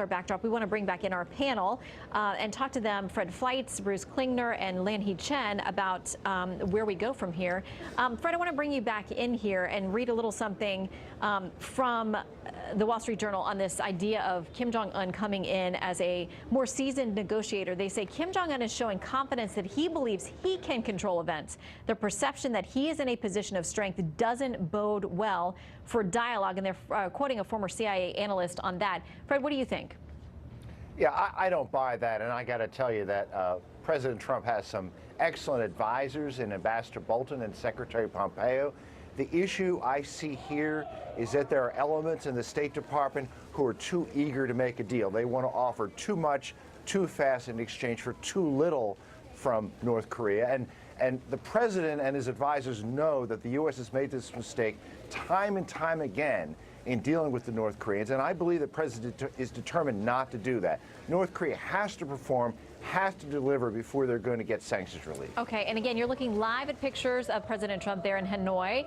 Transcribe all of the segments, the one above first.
our backdrop, we want to bring back in our panel and talk to them, Fred Fleitz, Bruce Klingner, and Lan-Hee Chen, about where we go from here. Fred, I want to bring you back in here and read a little something from the Wall Street Journal on this idea of Kim Jong-un coming in as a more seasoned negotiator. They say Kim Jong-un is showing confidence that he believes he can control events. The perception that he is in a position of strength doesn't bode well for dialogue, and they're quoting a former CIA analyst on that. Fred, what do you think? Yeah, I don't buy that, and I got to tell you that President Trump has some excellent advisors in Ambassador Bolton and Secretary Pompeo. The issue I see here is that there are elements in the State Department who are too eager to make a deal. They want to offer too much, too fast in exchange for too little from North Korea. And the president and his advisors know that the U.S. has made this mistake time and time again in dealing with the North Koreans, and I believe the president is determined not to do that. North Korea has to perform, has to deliver before they're going to get sanctions relief. Okay, and again, you're looking live at pictures of President Trump there in Hanoi,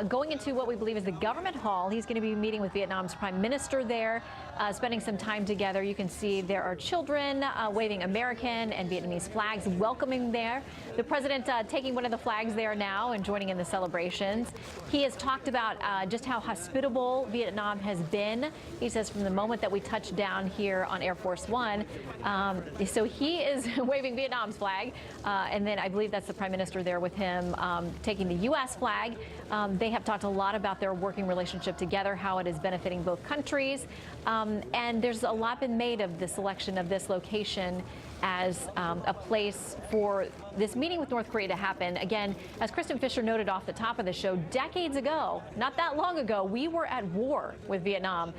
going into what we believe is the government hall. He's going to be meeting with Vietnam's prime minister there, spending some time together. You can see there are children waving American and Vietnamese flags, welcoming there. The president taking one of the flags there now and joining in the celebrations. He has talked about just how hospitable Vietnam has been. He says from the moment that we touched down here on Air Force One, so he is waving Vietnam's flag, and then I believe that's the prime minister there with him taking the U.S. flag. They have talked a lot about their working relationship together, how it is benefiting both countries, and there's a lot been made of the selection of this location as a place for this meeting with North Korea to happen. Again, as Kristen Fisher noted off the top of the show, decades ago, not that long ago, we were at war with Vietnam.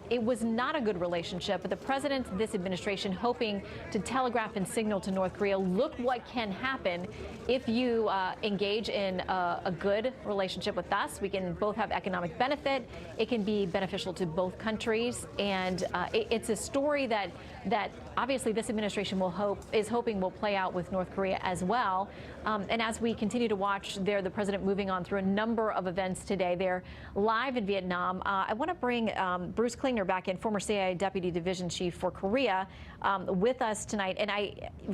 It was not a good relationship, but the president, this administration, hoping to telegraph and signal to North Korea, look what can happen if you engage in a good relationship with us. We can both have economic benefit. It can be beneficial to both countries, and it's a story that obviously this administration is hoping will play out with North Korea as well. And as we continue to watch there, the president moving on through a number of events today. They're live in Vietnam. I want to bring Bruce Klingner back in, former CIA Deputy Division Chief for Korea, with us tonight. And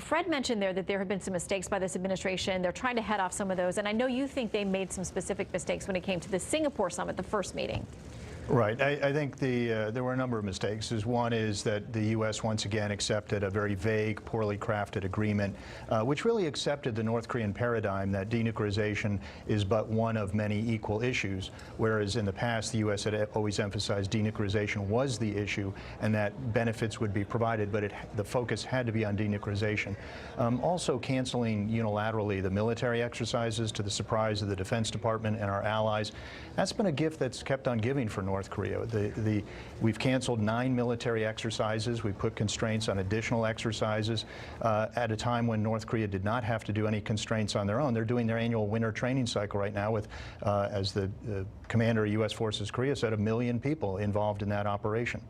Fred mentioned there that there have been some mistakes by this administration. They're trying to head off some of those. And I know you think they made some specific mistakes when it came to the Singapore summit, the first meeting. Right. I think there were a number of mistakes. One is that the U.S. once again accepted a very vague, poorly crafted agreement, which really accepted the North Korean paradigm that denuclearization is but one of many equal issues, whereas in the past the U.S. had always emphasized denuclearization was the issue and that benefits would be provided, but the focus had to be on denuclearization. Also canceling unilaterally the military exercises to the surprise of the Defense Department and our allies. That's been a gift that's kept on giving for North Korea. We've canceled 9 military exercises. We've put constraints on additional exercises at a time when North Korea did not have to do any constraints on their own. They're doing their annual winter training cycle right now with, as the commander of U.S. Forces Korea said, 1 million people involved in that operation.